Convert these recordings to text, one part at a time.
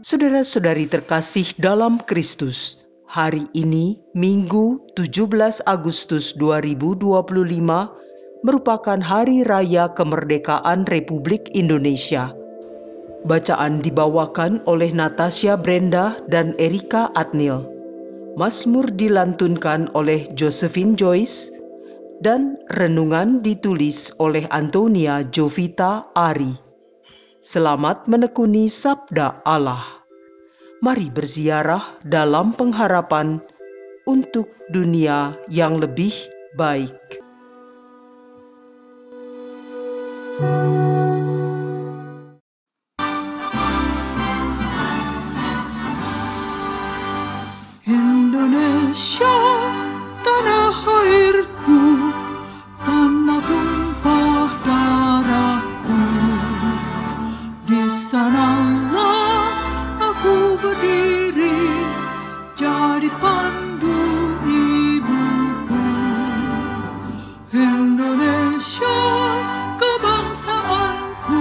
Saudara-saudari terkasih dalam Kristus, hari ini Minggu 17 Agustus 2025 merupakan Hari Raya Kemerdekaan Republik Indonesia. Bacaan dibawakan oleh Natasha Brenda dan Erika Adnil. Mazmur dilantunkan oleh Josephine Joyce dan renungan ditulis oleh Antonia Jovita Ari. Selamat menekuni sabda Allah. Mari berziarah dalam pengharapan untuk dunia yang lebih baik. Indonesia, tanah airku, tanah tumpah darahku. Di sanalah aku berdiri, jadi pandu ibuku. Indonesia, kebangsaanku,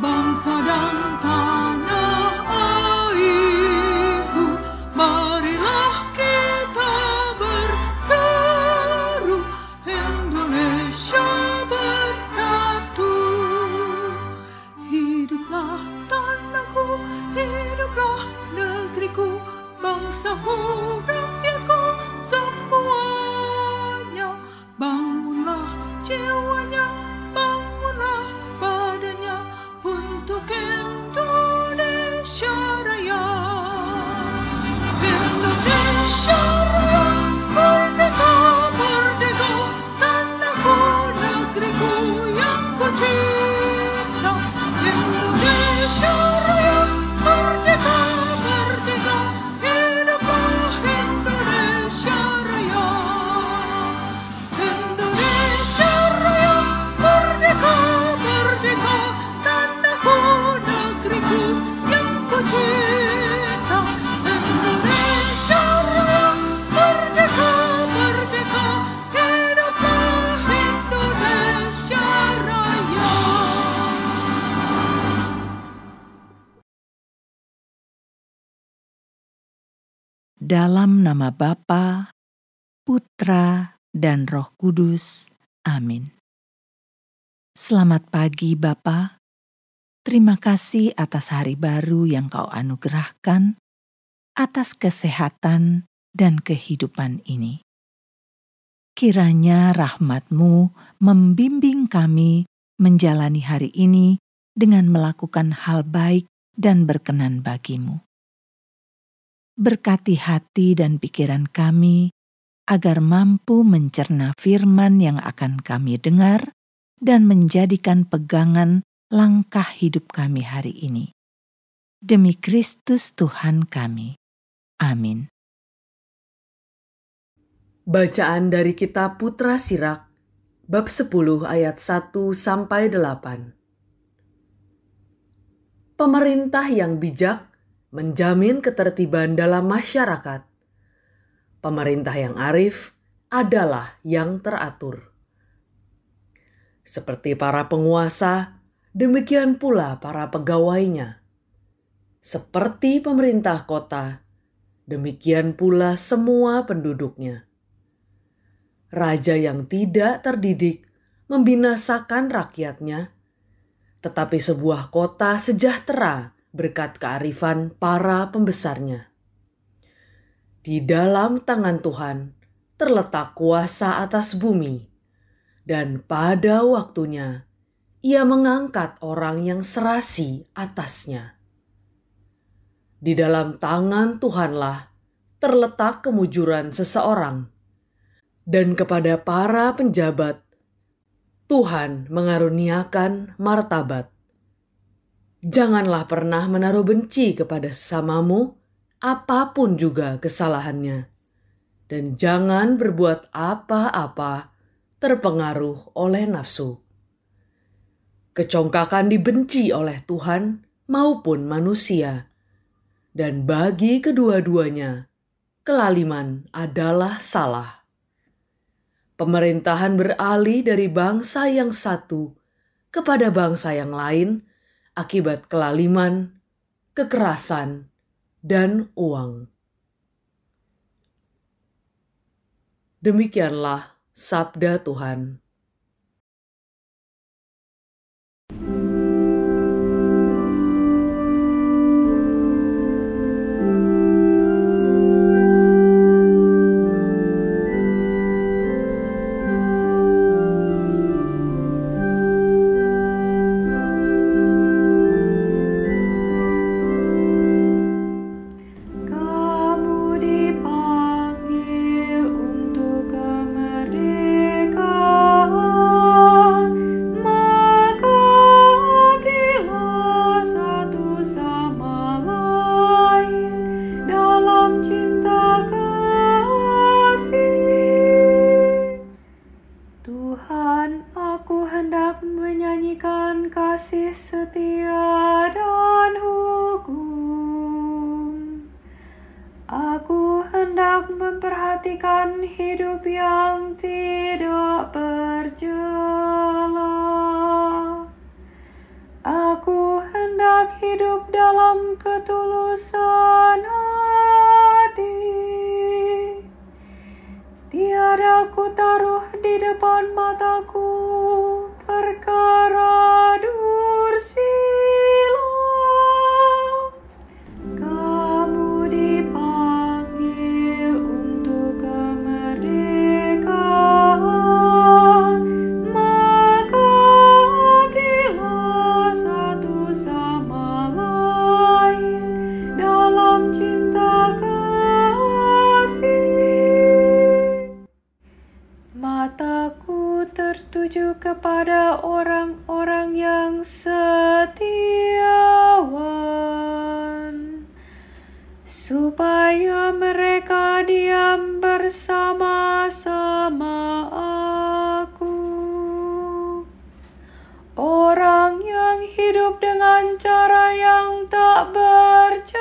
bangsa dan tanah airku. Marilah kita berseru, Indonesia bersatu. Hiduplah tanahku, hiduplah negeriku, bangsaku, rakyatku, semuanya. Bangunlah jiwanya, bangunlah badannya untuk Indonesia Raya. Indonesia Raya, merdeka, merdeka, tanahku, negeriku yang ku cinta. Indonesia Raya, merdeka, merdeka, hiduplah Indonesia Raya. Indonesia Raya, merdeka, merdeka, tanahku, negeriku yang ku cinta. Indonesia Raya, merdeka, merdeka, hiduplah Indonesia Raya. Dalam nama Bapa, Putra, dan Roh Kudus. Amin. Selamat pagi Bapa. Terima kasih atas hari baru yang Kau anugerahkan, atas kesehatan dan kehidupan ini. Kiranya rahmat-Mu membimbing kami menjalani hari ini dengan melakukan hal baik dan berkenan bagi-Mu. Berkati hati dan pikiran kami, agar mampu mencerna firman yang akan kami dengar dan menjadikan pegangan langkah hidup kami hari ini. Demi Kristus Tuhan kami. Amin. Bacaan dari Kitab Putra Sirak, bab 10 ayat 1-8. Pemerintah yang bijak menjamin ketertiban dalam masyarakat. Pemerintah yang arif adalah yang teratur. Seperti para penguasa, demikian pula para pegawainya. Seperti pemerintah kota, demikian pula semua penduduknya. Raja yang tidak terdidik membinasakan rakyatnya, tetapi sebuah kota sejahtera berkat kearifan para pembesarnya. Di dalam tangan Tuhan terletak kuasa atas bumi, dan pada waktunya Ia mengangkat orang yang serasi atasnya. Di dalam tangan Tuhanlah terletak kemujuran seseorang, dan kepada para penjabat Tuhan mengaruniakan martabat. Janganlah pernah menaruh benci kepada sesamamu, apapun juga kesalahannya, dan jangan berbuat apa-apa terpengaruh oleh nafsu. Kecongkakan dibenci oleh Tuhan maupun manusia, dan bagi kedua-duanya kelaliman adalah salah. Pemerintahan beralih dari bangsa yang satu kepada bangsa yang lain akibat kelaliman, kekerasan, dan uang. Demikianlah sabda Tuhan. kasih setia dan hukum. Aku hendak memperhatikan hidup yang tidak bercela. Aku hendak hidup dalam ketulusan hati. Tiada ku taruh di depan mataku perkara dursila. Kamu dipanggil untuk kemerdekaan, maka abdilah satu sama lain dalam cinta kasih. Mataku tertuju kepada orang-orang yang setiawan, supaya mereka diam bersama-sama aku. Orang yang hidup dengan cara yang tak bercela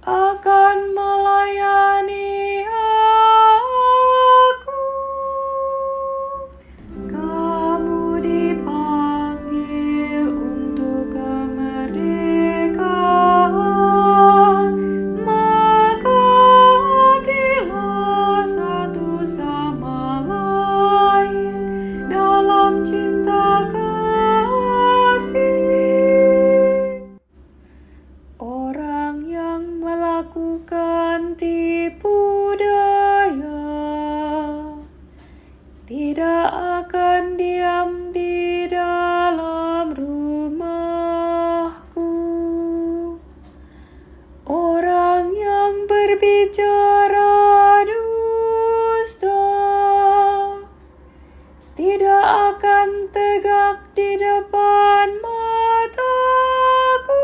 akan melayani aku. Kamu dipanggil untuk kemerdekaan, maka abdilah satu sama lain dalam cinta kasih. Orang yang melakukan tipu daya tidak akan diam di dalam rumahku. Orang yang berbicara dusta tidak akan tegak di depan mataku.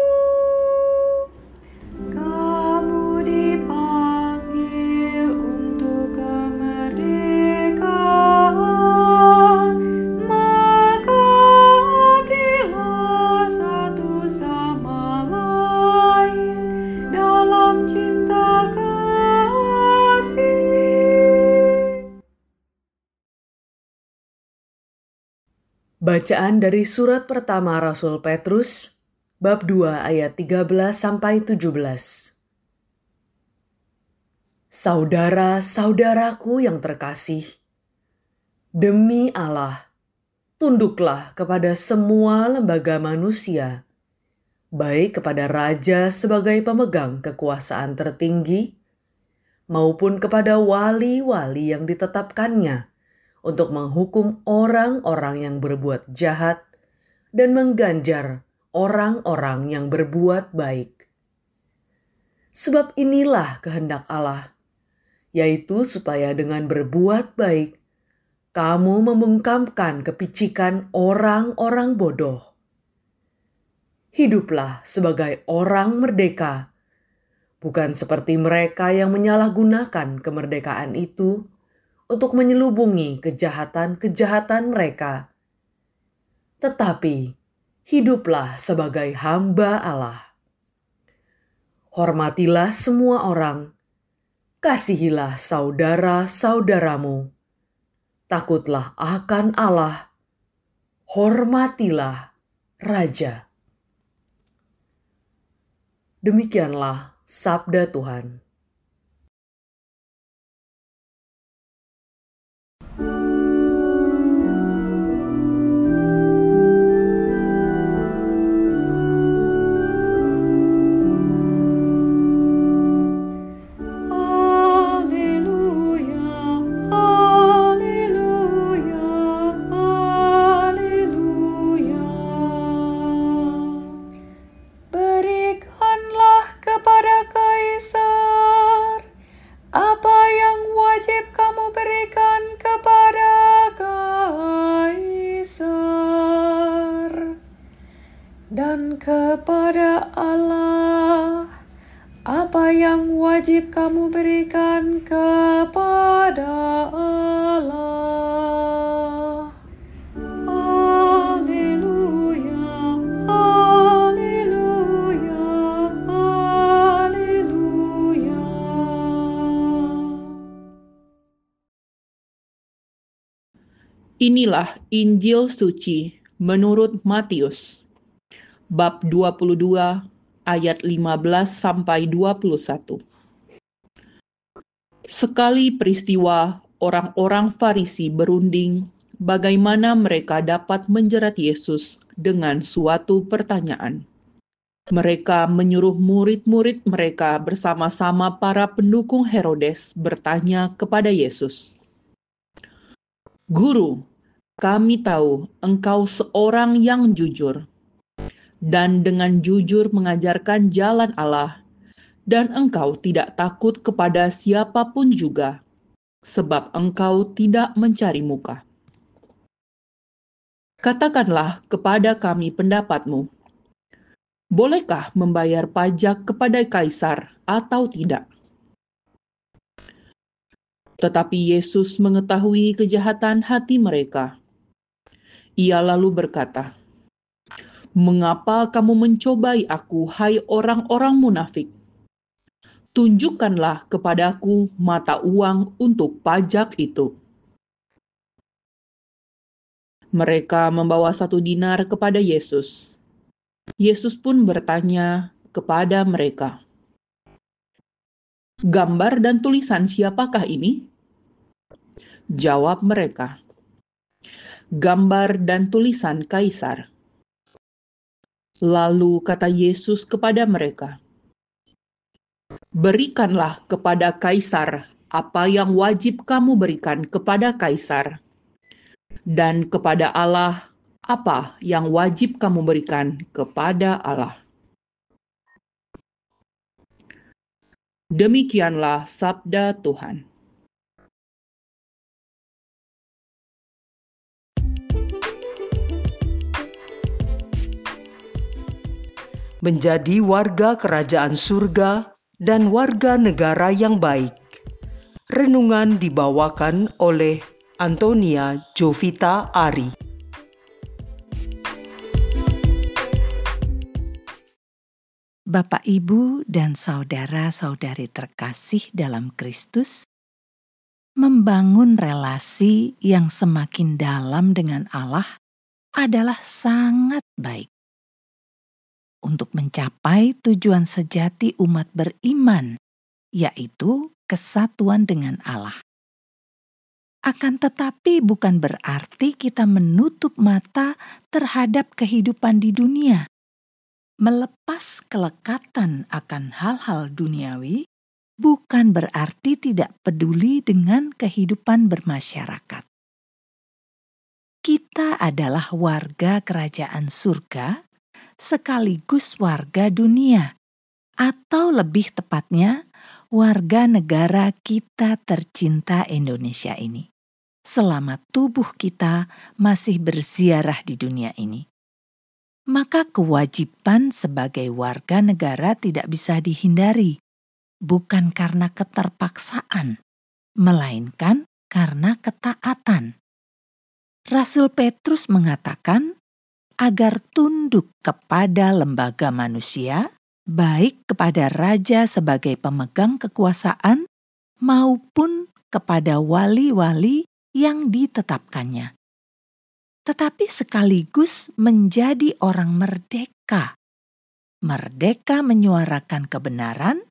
Kamu dipanggil untuk kemerdekaan, maka abdilah satu sama lain dalam cinta kasih. Bacaan dari surat pertama Rasul Petrus, bab 2 ayat 13-17. Saudara-saudaraku yang terkasih, demi Allah, tunduklah kepada semua lembaga manusia, baik kepada raja sebagai pemegang kekuasaan tertinggi, maupun kepada wali-wali yang ditetapkannya untuk menghukum orang-orang yang berbuat jahat dan mengganjar orang-orang yang berbuat baik. Sebab inilah kehendak Allah, yaitu supaya dengan berbuat baik, kamu membungkamkan kepicikan orang-orang bodoh. Hiduplah sebagai orang merdeka, bukan seperti mereka yang menyalahgunakan kemerdekaan itu untuk menyelubungi kejahatan-kejahatan mereka. Tetapi hiduplah sebagai hamba Allah. Hormatilah semua orang, kasihilah saudara-saudaramu, takutlah akan Allah, hormatilah raja. Demikianlah sabda Tuhan. Dan kepada Allah, apa yang wajib kamu berikan kepada Allah. Haleluya, haleluya, haleluya. Inilah Injil suci menurut Matius. Bab 22 ayat 15 sampai 21. Sekali peristiwa orang-orang Farisi berunding bagaimana mereka dapat menjerat Yesus dengan suatu pertanyaan. Mereka menyuruh murid-murid mereka bersama-sama para pendukung Herodes bertanya kepada Yesus, "Guru, kami tahu engkau seorang yang jujur, dan dengan jujur mengajarkan jalan Allah, dan engkau tidak takut kepada siapapun juga, sebab engkau tidak mencari muka. Katakanlah kepada kami pendapatmu, bolehkah membayar pajak kepada Kaisar atau tidak?" Tetapi Yesus mengetahui kejahatan hati mereka. Ia lalu berkata, "Mengapa kamu mencobai aku, hai orang-orang munafik? Tunjukkanlah kepadaku mata uang untuk pajak itu." Mereka membawa 1 dinar kepada Yesus. Yesus pun bertanya kepada mereka, "Gambar dan tulisan siapakah ini?" Jawab mereka, "Gambar dan tulisan Kaisar." Lalu kata Yesus kepada mereka, "Berikanlah kepada Kaisar apa yang wajib kamu berikan kepada Kaisar, dan kepada Allah apa yang wajib kamu berikan kepada Allah." Demikianlah sabda Tuhan. Menjadi warga kerajaan surga dan warga negara yang baik. Renungan dibawakan oleh Antonia Jovita Ari. Bapak, Ibu, dan saudara-saudari terkasih dalam Kristus, membangun relasi yang semakin dalam dengan Allah adalah sangat baik. Untuk mencapai tujuan sejati umat beriman, yaitu kesatuan dengan Allah. Akan tetapi bukan berarti kita menutup mata terhadap kehidupan di dunia. Melepas kelekatan akan hal-hal duniawi bukan berarti tidak peduli dengan kehidupan bermasyarakat. Kita adalah warga kerajaan surga sekaligus warga dunia, atau lebih tepatnya warga negara kita tercinta Indonesia ini, selama tubuh kita masih berziarah di dunia ini. Maka kewajiban sebagai warga negara tidak bisa dihindari, bukan karena keterpaksaan, melainkan karena ketaatan. Rasul Petrus mengatakan, agar tunduk kepada lembaga manusia, baik kepada raja sebagai pemegang kekuasaan, maupun kepada wali-wali yang ditetapkannya. Tetapi sekaligus menjadi orang merdeka, merdeka menyuarakan kebenaran,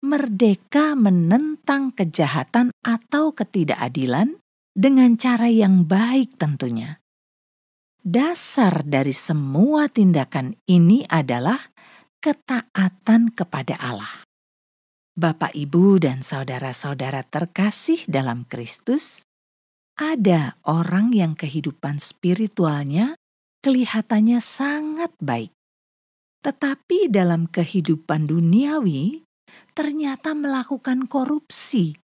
merdeka menentang kejahatan atau ketidakadilan dengan cara yang baik tentunya. Dasar dari semua tindakan ini adalah ketaatan kepada Allah. Bapak, Ibu, dan saudara-saudara terkasih dalam Kristus, ada orang yang kehidupan spiritualnya kelihatannya sangat baik. Tetapi dalam kehidupan duniawi, ternyata melakukan korupsi.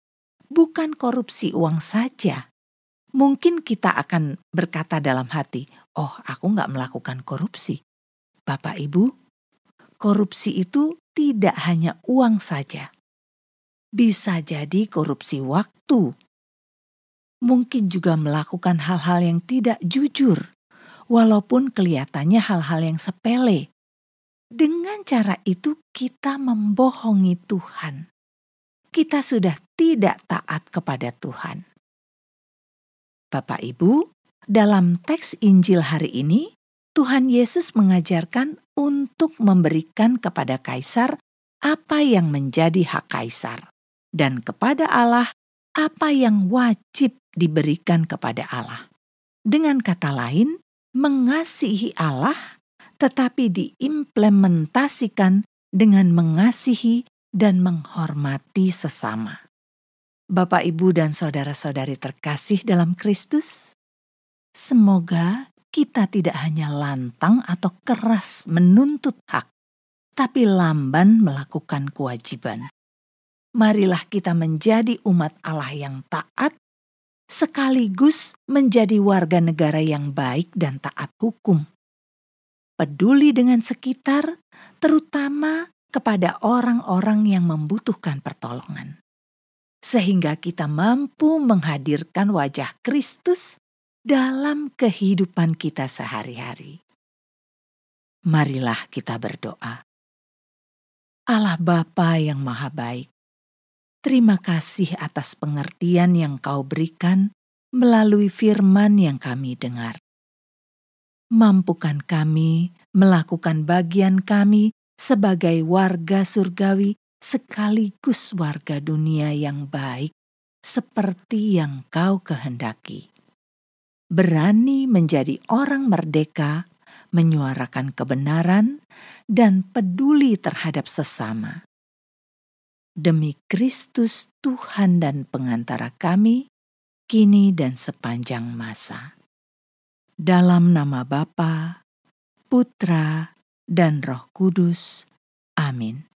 Bukan korupsi uang saja. Mungkin kita akan berkata dalam hati, oh, aku nggak melakukan korupsi. Bapak, Ibu, korupsi itu tidak hanya uang saja. Bisa jadi korupsi waktu. Mungkin juga melakukan hal-hal yang tidak jujur, walaupun kelihatannya hal-hal yang sepele. Dengan cara itu kita membohongi Tuhan. Kita sudah tidak taat kepada Tuhan. Bapak, Ibu, dalam teks Injil hari ini, Tuhan Yesus mengajarkan untuk memberikan kepada Kaisar apa yang menjadi hak Kaisar, dan kepada Allah apa yang wajib diberikan kepada Allah. Dengan kata lain, mengasihi Allah tetapi diimplementasikan dengan mengasihi dan menghormati sesama. Bapak, Ibu, dan saudara-saudari terkasih dalam Kristus, semoga kita tidak hanya lantang atau keras menuntut hak, tapi lamban melakukan kewajiban. Marilah kita menjadi umat Allah yang taat, sekaligus menjadi warga negara yang baik dan taat hukum. Peduli dengan sekitar, terutama kepada orang-orang yang membutuhkan pertolongan. Sehingga kita mampu menghadirkan wajah Kristus dalam kehidupan kita sehari-hari. Marilah kita berdoa. Allah Bapa yang Maha Baik, terima kasih atas pengertian yang Kau berikan melalui firman yang kami dengar. Mampukan kami melakukan bagian kami sebagai warga surgawi sekaligus warga dunia yang baik seperti yang Kau kehendaki. Berani menjadi orang merdeka, menyuarakan kebenaran, dan peduli terhadap sesama. Demi Kristus Tuhan dan pengantara kami, kini dan sepanjang masa. Dalam nama Bapa, Putra, dan Roh Kudus. Amin.